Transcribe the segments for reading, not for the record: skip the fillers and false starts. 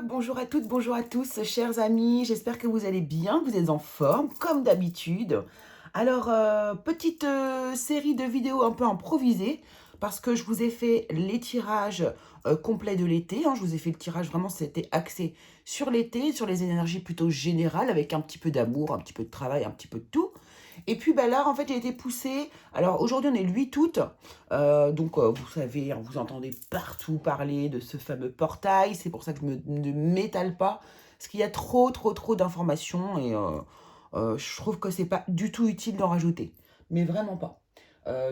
bonjour à toutes, bonjour à tous, chers amis, j'espère que vous allez bien, que vous êtes en forme, comme d'habitude. Alors, petite série de vidéos un peu improvisées, parce que je vous ai fait les tirages complets de l'été, hein. Je vous ai fait le tirage, vraiment, c'était axé sur l'été, sur les énergies plutôt générales, avec un petit peu d'amour, un petit peu de travail, un petit peu de tout. Et puis bah là, en fait, j'ai été poussée. Alors aujourd'hui, on est le 8 août. Donc vous savez, hein, vous entendez partout parler de ce fameux portail. C'est pour ça que ne m'étale pas. Parce qu'il y a trop d'informations. Et je trouve que c'est pas du tout utile d'en rajouter. Mais vraiment pas.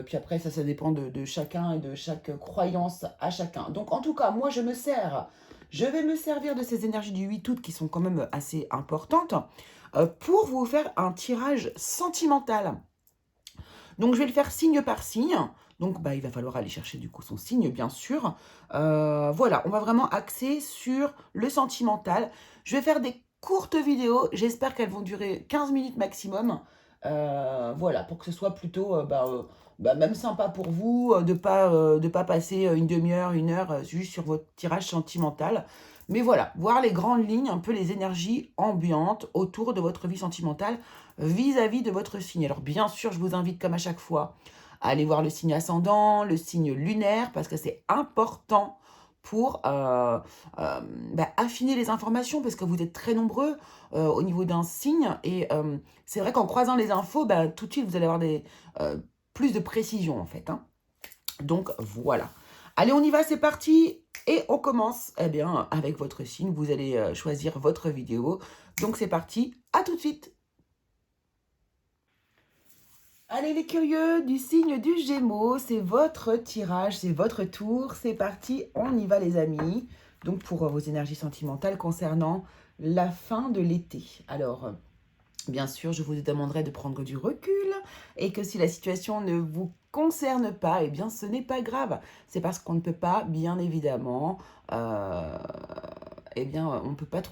Puis après, ça dépend de chacun et de chaque croyance à chacun. Donc en tout cas, moi, je vais me servir de ces énergies du 8 août qui sont quand même assez importantes pour vous faire un tirage sentimental. Donc je vais le faire signe par signe. Donc bah, il va falloir aller chercher du coup son signe, bien sûr. Voilà, on va vraiment axer sur le sentimental. Je vais faire des courtes vidéos. J'espère qu'elles vont durer 15 minutes maximum. Voilà, pour que ce soit plutôt même sympa pour vous, de pas passer une demi-heure, une heure juste sur votre tirage sentimental. Mais voilà, voir les grandes lignes, un peu les énergies ambiantes autour de votre vie sentimentale vis-à-vis de votre signe. Alors bien sûr, je vous invite comme à chaque fois à aller voir le signe ascendant, le signe lunaire, parce que c'est important pour affiner les informations, parce que vous êtes très nombreux au niveau d'un signe, et c'est vrai qu'en croisant les infos, tout de suite, vous allez avoir plus de précision, en fait, hein. Donc, voilà. Allez, on y va, c'est parti. Et on commence, eh bien, avec votre signe. Vous allez choisir votre vidéo. Donc, c'est parti. À tout de suite. Allez les curieux du signe du Gémeaux, c'est votre tirage, c'est votre tour, c'est parti, on y va les amis. Donc pour vos énergies sentimentales concernant la fin de l'été. Alors, bien sûr, je vous demanderai de prendre du recul et que si la situation ne vous concerne pas, eh bien ce n'est pas grave. C'est parce qu'on ne peut pas, bien évidemment, on ne peut pas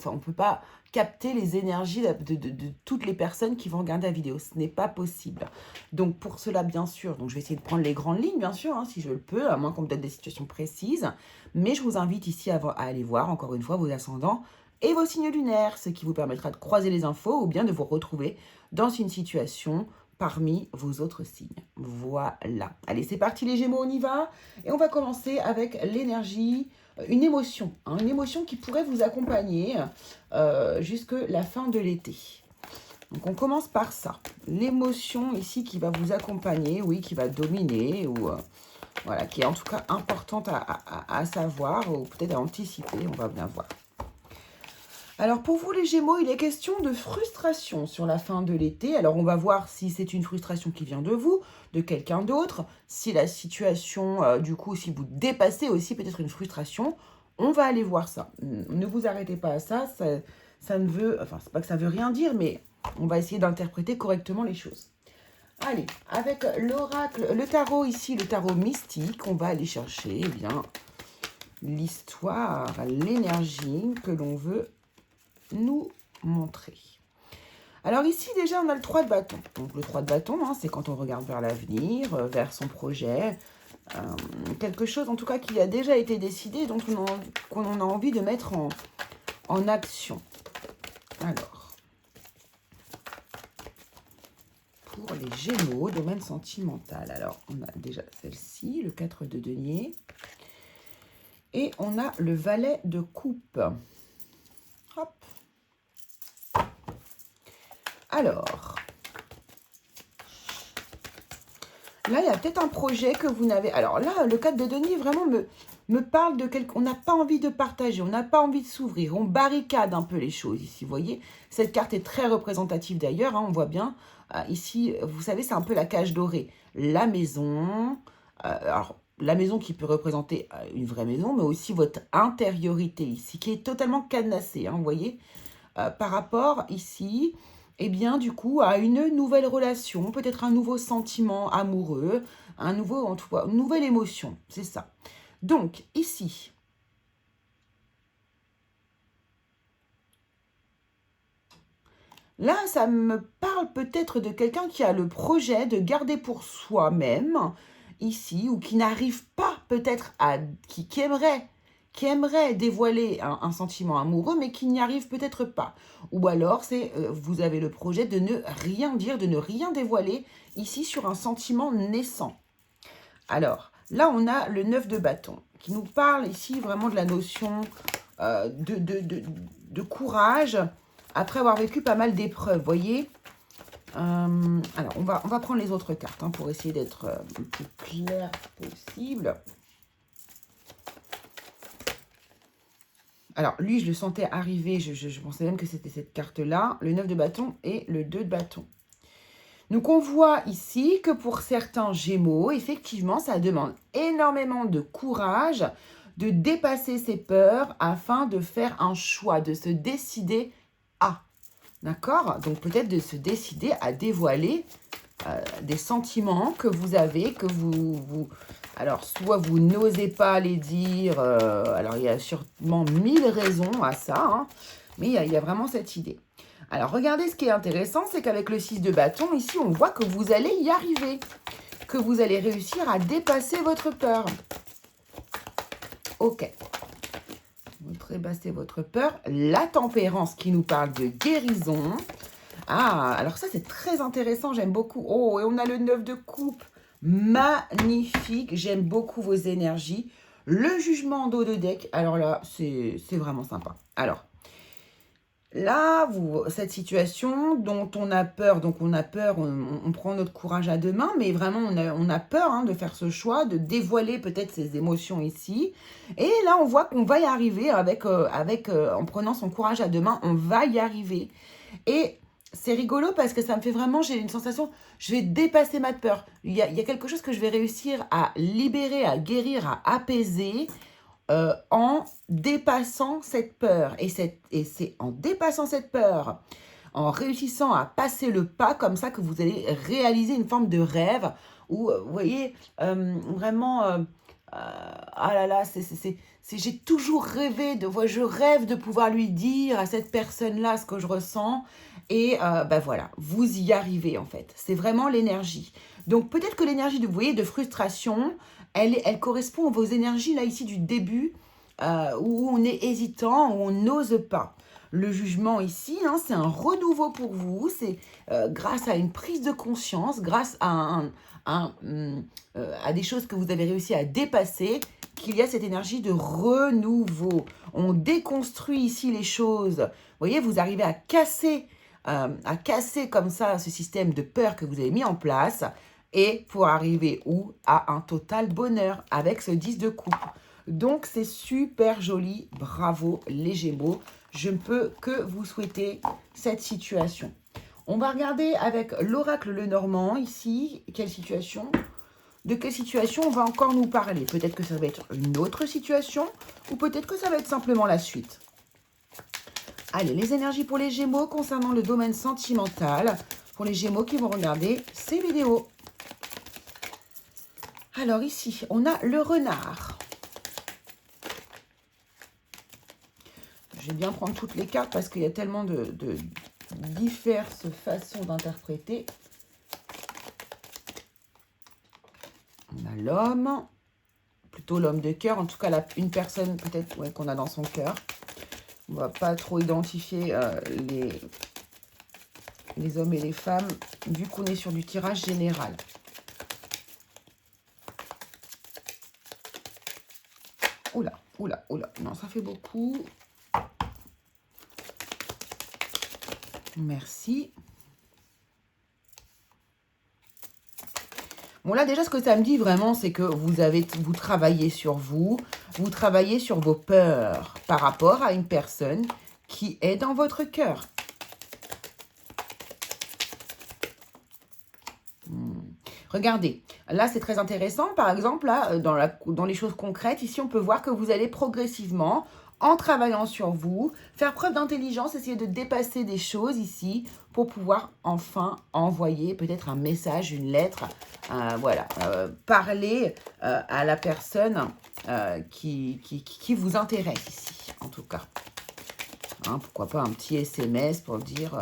on peut pas capter les énergies de toutes les personnes qui vont regarder la vidéo. Ce n'est pas possible. Donc pour cela, bien sûr, donc je vais essayer de prendre les grandes lignes, bien sûr, hein, si je le peux, à moins qu'on me donne des situations précises. Mais je vous invite ici à aller voir, encore une fois, vos ascendants et vos signes lunaires, ce qui vous permettra de croiser les infos ou bien de vous retrouver dans une situation parmi vos autres signes. Voilà. Allez, c'est parti les Gémeaux, on y va. Et on va commencer avec l'énergie, une émotion. Hein, une émotion qui pourrait vous accompagner jusque la fin de l'été. Donc on commence par ça. L'émotion ici qui va vous accompagner, oui, qui va dominer, ou voilà, qui est en tout cas importante à savoir, ou peut-être à anticiper, on va bien voir. Alors pour vous les Gémeaux, il est question de frustration sur la fin de l'été. Alors on va voir si c'est une frustration qui vient de vous, de quelqu'un d'autre, si la situation, du coup, si vous dépassez aussi peut-être une frustration, on va aller voir ça. Ne vous arrêtez pas à ça, ça ne veut, enfin c'est pas que ça veut rien dire, mais on va essayer d'interpréter correctement les choses. Allez, avec l'oracle, le tarot ici, le tarot mystique, on va aller chercher eh bien l'histoire, l'énergie que l'on veut nous montrer. Alors ici déjà on a le 3 de bâton. Donc le 3 de bâton, hein, c'est quand on regarde vers l'avenir, vers son projet, quelque chose en tout cas qui a déjà été décidé, donc qu'on a envie de mettre en action. Alors, pour les Gémeaux, domaine sentimental. Alors on a déjà celle-ci, le 4 de denier. Et on a le valet de coupe. Hop. Alors, là, il y a peut-être un projet que vous n'avez... Alors là, le 4 de denier vraiment me parle de quelque... On n'a pas envie de partager, on n'a pas envie de s'ouvrir, on barricade un peu les choses ici, vous voyez. Cette carte est très représentative d'ailleurs, hein, on voit bien. Ici, vous savez, c'est un peu la cage dorée. La maison, alors la maison qui peut représenter une vraie maison, mais aussi votre intériorité ici, qui est totalement cadenassée, hein, vous voyez. Par rapport ici, eh bien, du coup, à une nouvelle relation, peut-être un nouveau sentiment amoureux, en tout cas, une nouvelle émotion, c'est ça. Donc, ici, là, ça me parle peut-être de quelqu'un qui a le projet de garder pour soi-même, ici, ou qui n'arrive pas peut-être qui aimerait qui aimerait dévoiler un sentiment amoureux, mais qui n'y arrive peut-être pas. Ou alors, vous avez le projet de ne rien dire, de ne rien dévoiler, ici sur un sentiment naissant. Alors, là, on a le 9 de bâton, qui nous parle ici vraiment de la notion de courage, après avoir vécu pas mal d'épreuves, voyez. Alors, on va prendre les autres cartes pour essayer d'être le plus clair possible. Alors, lui, je le sentais arriver, je pensais même que c'était cette carte-là, le 9 de bâton et le 2 de bâton. Donc, on voit ici que pour certains Gémeaux, effectivement, ça demande énormément de courage de dépasser ses peurs afin de faire un choix, de se décider à. D'accord? Donc, peut-être de se décider à dévoiler des sentiments que vous avez, que alors, soit vous n'osez pas les dire, alors il y a sûrement 1000 raisons à ça, mais il y a vraiment cette idée. Alors, regardez, ce qui est intéressant, c'est qu'avec le 6 de bâton, ici, on voit que vous allez y arriver, que vous allez réussir à dépasser votre peur. Ok. Vous dépassez votre peur. La tempérance qui nous parle de guérison. Ah, alors ça, c'est très intéressant, j'aime beaucoup. Oh, et on a le 9 de coupe. Magnifique, j'aime beaucoup vos énergies. Le jugement en dos de deck, alors là, c'est vraiment sympa. Alors, là, cette situation dont on a peur, on prend notre courage à deux mains, mais vraiment, on a peur de faire ce choix, de dévoiler peut-être ses émotions ici. Et là, on voit qu'on va y arriver en prenant son courage à deux mains, on va y arriver. Et c'est rigolo parce que ça me fait vraiment, j'ai une sensation, je vais dépasser ma peur. Il y a quelque chose que je vais réussir à libérer, à guérir, à apaiser en dépassant cette peur. Et c'est en dépassant cette peur, en réussissant à passer le pas comme ça que vous allez réaliser une forme de rêve où, vous voyez, vraiment... ah là là, j'ai toujours rêvé, je rêve de pouvoir lui dire à cette personne-là ce que je ressens. Et voilà, vous y arrivez en fait. C'est vraiment l'énergie. Donc peut-être que l'énergie vous voyez, de frustration, elle correspond à vos énergies là ici du début, où on est hésitant, où on n'ose pas. Le jugement ici, c'est un renouveau pour vous. C'est grâce à une prise de conscience, grâce à à des choses que vous avez réussi à dépasser, qu'il y a cette énergie de renouveau. On déconstruit ici les choses. Vous voyez, vous arrivez à casser comme ça ce système de peur que vous avez mis en place, et pour arriver où? À un total bonheur avec ce 10 de coupe. Donc, c'est super joli. Bravo les Gémeaux. Je ne peux que vous souhaiter cette situation. On va regarder avec l'oracle Lenormand ici. Quelle situation? De quelle situation on va encore nous parler? Peut-être que ça va être une autre situation ou peut-être que ça va être simplement la suite. Allez, les énergies pour les Gémeaux concernant le domaine sentimental. Pour les Gémeaux qui vont regarder ces vidéos. Alors ici, on a le renard. Je vais bien prendre toutes les cartes parce qu'il y a tellement de diverses façons d'interpréter. On a l'homme, plutôt l'homme de cœur, en tout cas une personne peut-être qu'on a dans son cœur. On ne va pas trop identifier les hommes et les femmes, vu qu'on est sur du tirage général. Oula, oula, oula, non, ça fait beaucoup. Merci. Bon, là, déjà, ce que ça me dit vraiment, c'est que vous travaillez sur vous travaillez sur vos peurs par rapport à une personne qui est dans votre cœur. Regardez, là, c'est très intéressant. Par exemple, là, dans les choses concrètes, ici, on peut voir que vous allez progressivement, en travaillant sur vous, faire preuve d'intelligence, essayer de dépasser des choses ici pour pouvoir enfin envoyer peut-être un message, une lettre, parler à la personne qui vous intéresse ici, en tout cas. Pourquoi pas un petit SMS pour dire,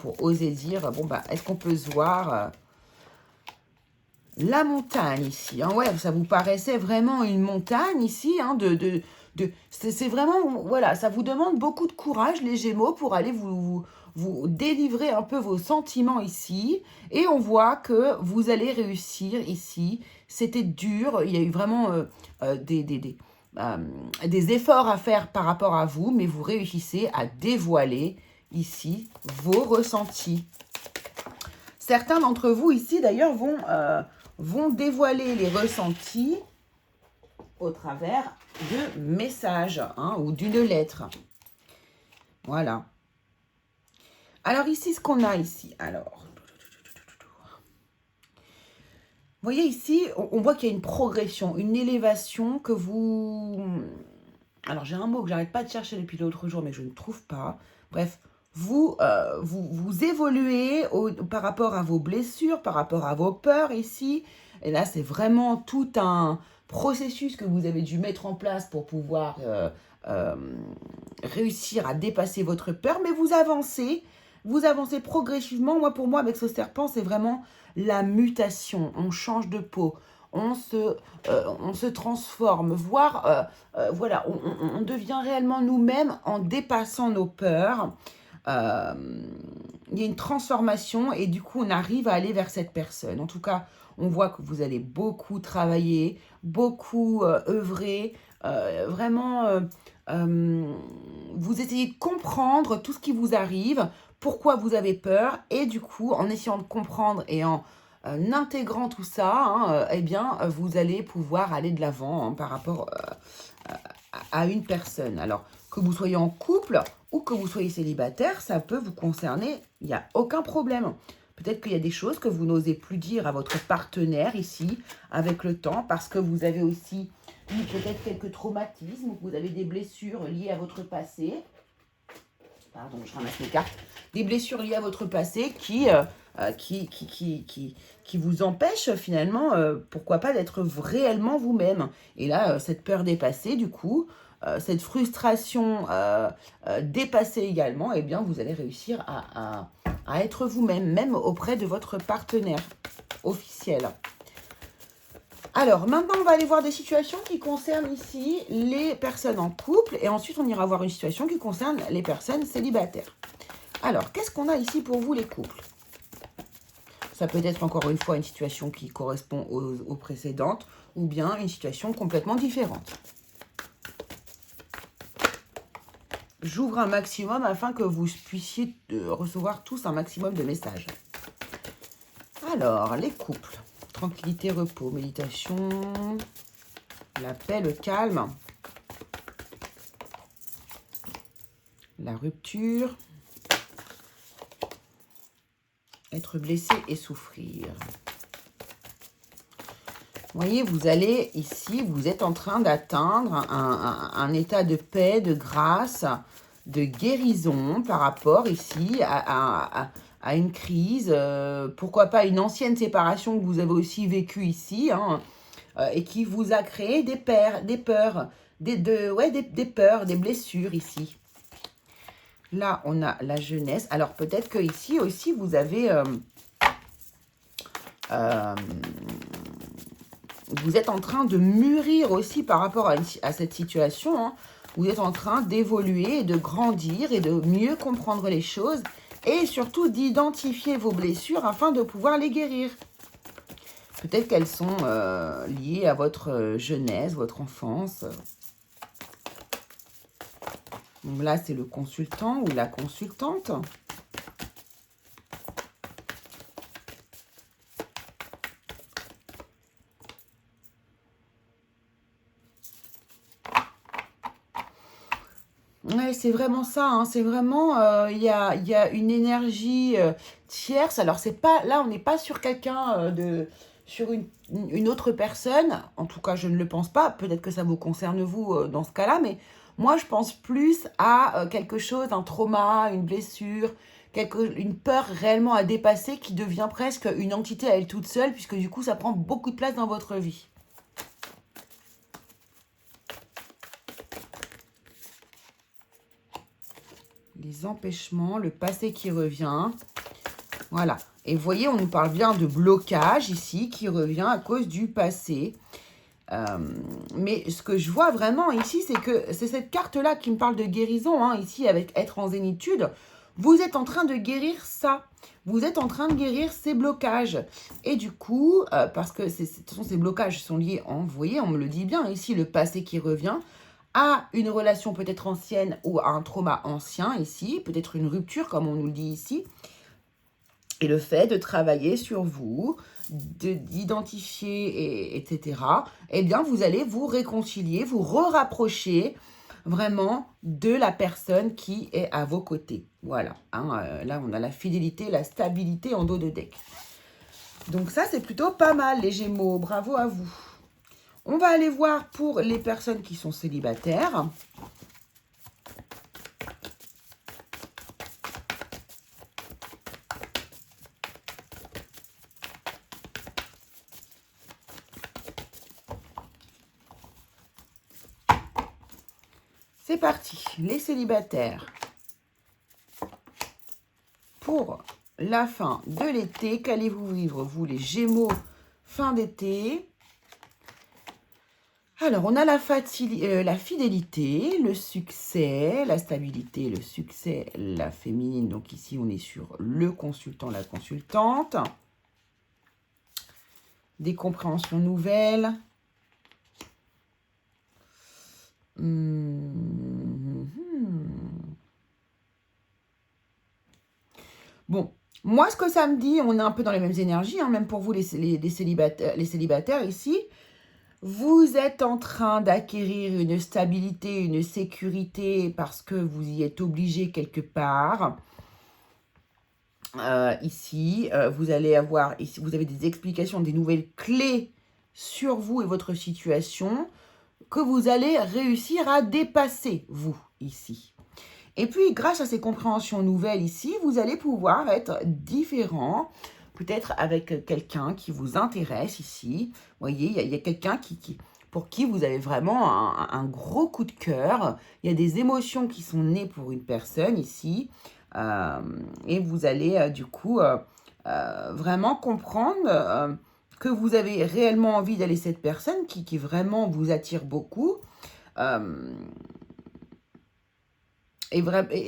pour oser dire, bon, est-ce qu'on peut se voir la montagne ici, ça vous paraissait vraiment une montagne ici, c'est vraiment, voilà, ça vous demande beaucoup de courage, les Gémeaux, pour aller vous délivrer un peu vos sentiments ici. Et on voit que vous allez réussir ici. C'était dur, il y a eu vraiment euh, des efforts à faire par rapport à vous, mais vous réussissez à dévoiler ici vos ressentis. Certains d'entre vous ici, d'ailleurs, vont dévoiler les ressentis au travers de messages ou d'une lettre. Voilà. Alors ici, ce qu'on a ici, alors... Vous voyez ici, on voit qu'il y a une progression, une élévation que vous... Alors j'ai un mot que j'arrête pas de chercher depuis l'autre jour, mais je ne trouve pas. Bref, vous évoluez par rapport à vos blessures, par rapport à vos peurs ici. Et là, c'est vraiment tout un processus que vous avez dû mettre en place pour pouvoir réussir à dépasser votre peur. Mais vous avancez progressivement. Pour moi, avec ce serpent, c'est vraiment la mutation. On change de peau. On se transforme, voire voilà, on devient réellement nous-mêmes en dépassant nos peurs. Il y a une transformation et du coup, on arrive à aller vers cette personne. En tout cas, on voit que vous allez beaucoup travailler, beaucoup œuvrer, vraiment, vous essayez de comprendre tout ce qui vous arrive, pourquoi vous avez peur, et du coup, en essayant de comprendre et en intégrant tout ça, eh bien, vous allez pouvoir aller de l'avant par rapport à une personne. Alors, que vous soyez en couple ou que vous soyez célibataire, ça peut vous concerner, il n'y a aucun problème. Peut-être qu'il y a des choses que vous n'osez plus dire à votre partenaire ici, avec le temps, parce que vous avez aussi eu peut-être quelques traumatismes, ou que vous avez des blessures liées à votre passé. Pardon, je ramasse mes cartes. Des blessures liées à votre passé qui vous empêchent finalement, pourquoi pas, d'être réellement vous-même. Et là, cette peur dépassée, du coup, cette frustration dépassée également, eh bien, vous allez réussir à être vous-même, même auprès de votre partenaire officiel. Alors, maintenant, on va aller voir des situations qui concernent ici les personnes en couple. Et ensuite, on ira voir une situation qui concerne les personnes célibataires. Alors, qu'est-ce qu'on a ici pour vous, les couples? Ça peut être encore une fois une situation qui correspond aux précédentes ou bien une situation complètement différente. J'ouvre un maximum afin que vous puissiez recevoir tous un maximum de messages. Alors, les couples. Tranquillité, repos, méditation, la paix, le calme, la rupture, être blessé et souffrir. Vous voyez, vous allez ici, vous êtes en train d'atteindre un état de paix, de grâce, de guérison par rapport ici à une crise, pourquoi pas une ancienne séparation que vous avez aussi vécue ici, et qui vous a créé des peurs, des peurs, des blessures ici. Là, on a la jeunesse. Alors, peut-être que ici aussi, vous avez... vous êtes en train de mûrir aussi par rapport à cette situation. Vous êtes en train d'évoluer, de grandir et de mieux comprendre les choses. Et surtout d'identifier vos blessures afin de pouvoir les guérir. Peut-être qu'elles sont liées à votre jeunesse, votre enfance. Donc là, c'est le consultant ou la consultante. Ouais, c'est vraiment ça, c'est vraiment, il y a une énergie tierce. Alors, c'est pas, là, on n'est pas sur quelqu'un sur une autre personne. En tout cas, je ne le pense pas. Peut-être que ça vous concerne, vous, dans ce cas-là. Mais moi, je pense plus à quelque chose, un trauma, une blessure, une peur réellement à dépasser qui devient presque une entité à elle toute seule, puisque du coup, ça prend beaucoup de place dans votre vie. Les empêchements, le passé qui revient. Voilà. Et vous voyez, on nous parle bien de blocage ici, qui revient à cause du passé. Mais ce que je vois vraiment ici, c'est que c'est cette carte-là qui me parle de guérison, hein, ici avec être en zénitude. Vous êtes en train de guérir ça. Vous êtes en train de guérir ces blocages. Et du coup, parce que ces blocages sont liés, vous voyez, on me le dit bien ici, le passé qui revient, à une relation peut-être ancienne ou à un trauma ancien ici, peut-être une rupture comme on nous le dit ici. Et le fait de travailler sur vous, d'identifier, etc., eh bien, vous allez vous réconcilier, vous rapprocher vraiment de la personne qui est à vos côtés. Voilà, hein, là, on a la fidélité, la stabilité en dos de deck. Donc ça, c'est plutôt pas mal, les Gémeaux. Bravo à vous. On va aller voir pour les personnes qui sont célibataires. C'est parti, les célibataires. Pour la fin de l'été, qu'allez-vous vivre, vous les Gémeaux, fin d'été? Alors, on a la fidélité, le succès, la stabilité, le succès, la féminine. Donc ici, on est sur le consultant, la consultante. Des compréhensions nouvelles. Bon, moi, ce que ça me dit, on est un peu dans les mêmes énergies, hein, même pour vous, les célibataires ici. Vous êtes en train d'acquérir une stabilité, une sécurité parce que vous y êtes obligé quelque part. Ici, vous allez avoir, ici, vous avez des explications, des nouvelles clés sur vous et votre situation que vous allez réussir à dépasser, vous, ici. Et puis, grâce à ces compréhensions nouvelles ici, vous allez pouvoir être différent, peut-être avec quelqu'un qui vous intéresse ici. Vous voyez, il y a quelqu'un pour qui vous avez vraiment un gros coup de cœur. Il y a des émotions qui sont nées pour une personne ici. Et vous allez, du coup, vraiment comprendre que vous avez réellement envie d'aller cette personne qui vraiment vous attire beaucoup. Et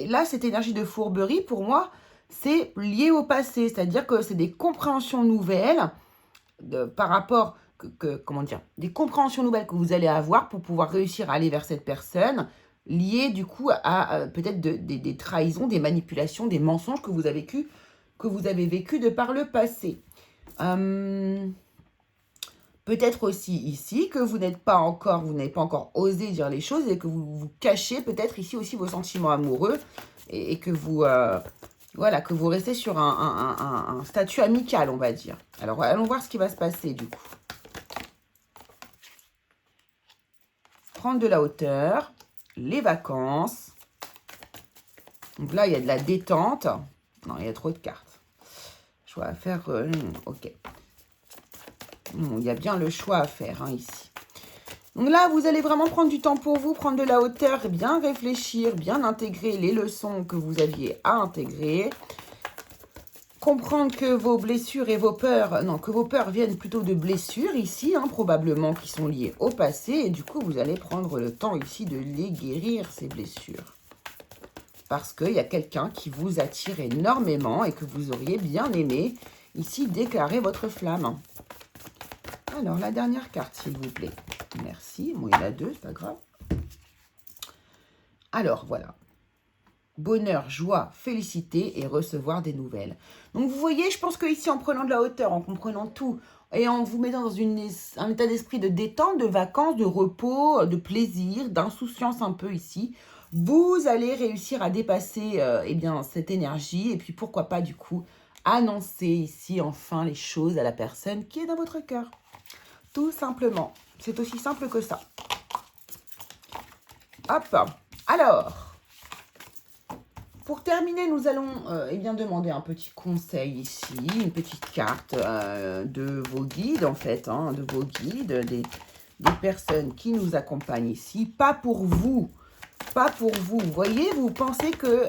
là, cette énergie de fourberie, pour moi, c'est lié au passé. C'est-à-dire que c'est des compréhensions nouvelles par rapport, comment dire, des compréhensions nouvelles que vous allez avoir pour pouvoir réussir à aller vers cette personne, liées du coup à peut-être des trahisons, des manipulations, des mensonges que vous avez vécu de par le passé. Peut-être aussi ici que vous n'avez pas encore osé dire les choses et que vous cachez peut-être ici aussi vos sentiments amoureux et que vous, voilà, que vous restez sur un statut amical, on va dire. Alors, allons voir ce qui va se passer du coup. Prendre de la hauteur, les vacances. Donc là, il y a de la détente. Non, il y a trop de cartes. Choix à faire, ok. Il y a bien le choix à faire, hein, ici. Donc là, vous allez vraiment prendre du temps pour vous, prendre de la hauteur, bien réfléchir, bien intégrer les leçons que vous aviez à intégrer. Comprendre que vos blessures et vos peurs, que vos peurs viennent plutôt de blessures ici, hein, probablement qui sont liées au passé. Et du coup, vous allez prendre le temps ici de les guérir, ces blessures. Parce qu'il y a quelqu'un qui vous attire énormément et que vous auriez bien aimé ici déclarer votre flamme. Alors, la dernière carte, s'il vous plaît. Merci. Bon, il y en a deux, c'est pas grave. Alors, voilà. Bonheur, joie, félicité et recevoir des nouvelles. Donc, vous voyez, je pense qu'ici, en prenant de la hauteur, en comprenant tout, et en vous mettant dans un état d'esprit de détente, de vacances, de repos, de plaisir, d'insouciance un peu ici, vous allez réussir à dépasser eh bien, cette énergie. Et puis, pourquoi pas, du coup, annoncer ici, enfin, les choses à la personne qui est dans votre cœur. Tout simplement. C'est aussi simple que ça. Hop. Alors, pour terminer, nous allons eh bien, demander un petit conseil ici, une petite carte de vos guides, en fait, hein, de vos guides, des personnes qui nous accompagnent ici. Pas pour vous. Pas pour vous. Vous voyez, vous pensez que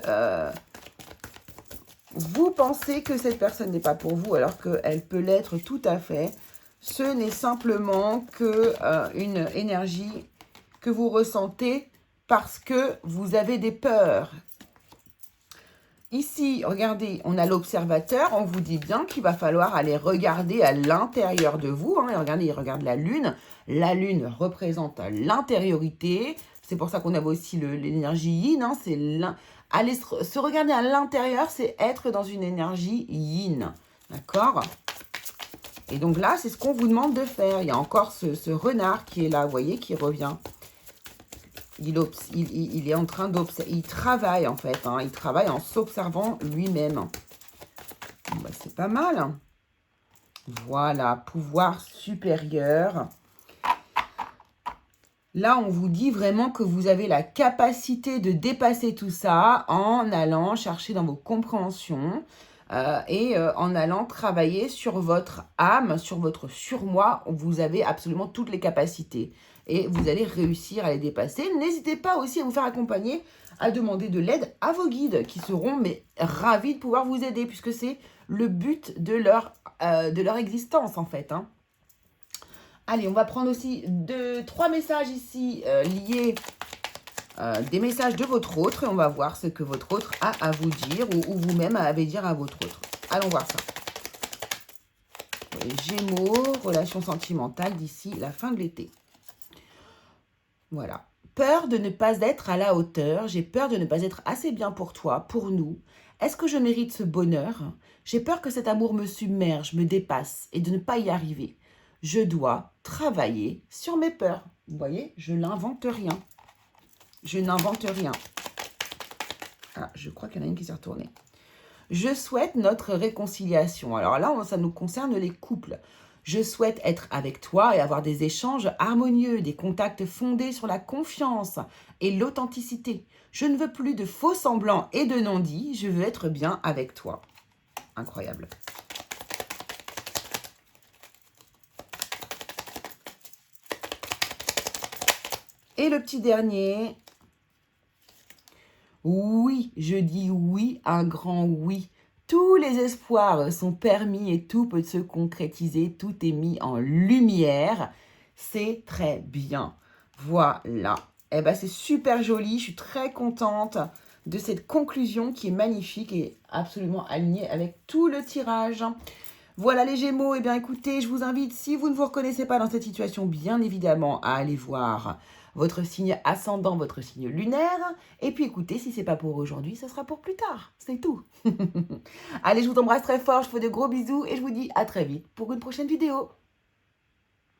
cette personne n'est pas pour vous, alors qu'elle peut l'être tout à fait. Ce n'est simplement que une énergie que vous ressentez parce que vous avez des peurs. Ici, regardez, on a l'observateur. On vous dit bien qu'il va falloir aller regarder à l'intérieur de vous. Hein, et regardez, il regarde la lune. La lune représente l'intériorité. C'est pour ça qu'on avait aussi l'énergie yin. Hein, aller se regarder à l'intérieur, c'est être dans une énergie yin. D'accord ? Et donc là, c'est ce qu'on vous demande de faire. Il y a encore ce renard qui est là, vous voyez, qui revient. Il est en train d'observer. Il travaille, en fait. Hein, il travaille en s'observant lui-même. Bon, bah, c'est pas mal. Voilà, pouvoir supérieur. Là, on vous dit vraiment que vous avez la capacité de dépasser tout ça en allant chercher dans vos compréhensions et en allant travailler sur votre âme, sur votre surmoi. Vous avez absolument toutes les capacités et vous allez réussir à les dépasser. N'hésitez pas aussi à vous faire accompagner, à demander de l'aide à vos guides qui seront ravis de pouvoir vous aider puisque c'est le but de leur existence en fait. Hein. Allez, on va prendre aussi 3 messages ici liés, des messages de votre autre. Et on va voir ce que votre autre a à vous dire ou vous-même avez à dire à votre autre. Allons voir ça. Les Gémeaux, relations sentimentales d'ici la fin de l'été. Voilà. Peur de ne pas être à la hauteur. J'ai peur de ne pas être assez bien pour toi, pour nous. Est-ce que je mérite ce bonheur? J'ai peur que cet amour me submerge, me dépasse et de ne pas y arriver. Je dois travailler sur mes peurs. Vous voyez, je n'invente rien. Je n'invente rien. Ah, je crois qu'il y en a une qui s'est retournée. Je souhaite notre réconciliation. Alors là, ça nous concerne les couples. Je souhaite être avec toi et avoir des échanges harmonieux, des contacts fondés sur la confiance et l'authenticité. Je ne veux plus de faux semblants et de non-dits. Je veux être bien avec toi. Incroyable. Et le petit dernier. Oui, je dis oui, un grand oui. Tous les espoirs sont permis et tout peut se concrétiser. Tout est mis en lumière. C'est très bien. Voilà. Eh ben, c'est super joli. Je suis très contente de cette conclusion qui est magnifique et absolument alignée avec tout le tirage. Voilà les Gémeaux, eh bien écoutez, je vous invite, si vous ne vous reconnaissez pas dans cette situation, bien évidemment, à aller voir votre signe ascendant, votre signe lunaire. Et puis écoutez, si c'est pas pour aujourd'hui, ce sera pour plus tard. C'est tout. Allez, je vous embrasse très fort, je vous fais de gros bisous et je vous dis à très vite pour une prochaine vidéo.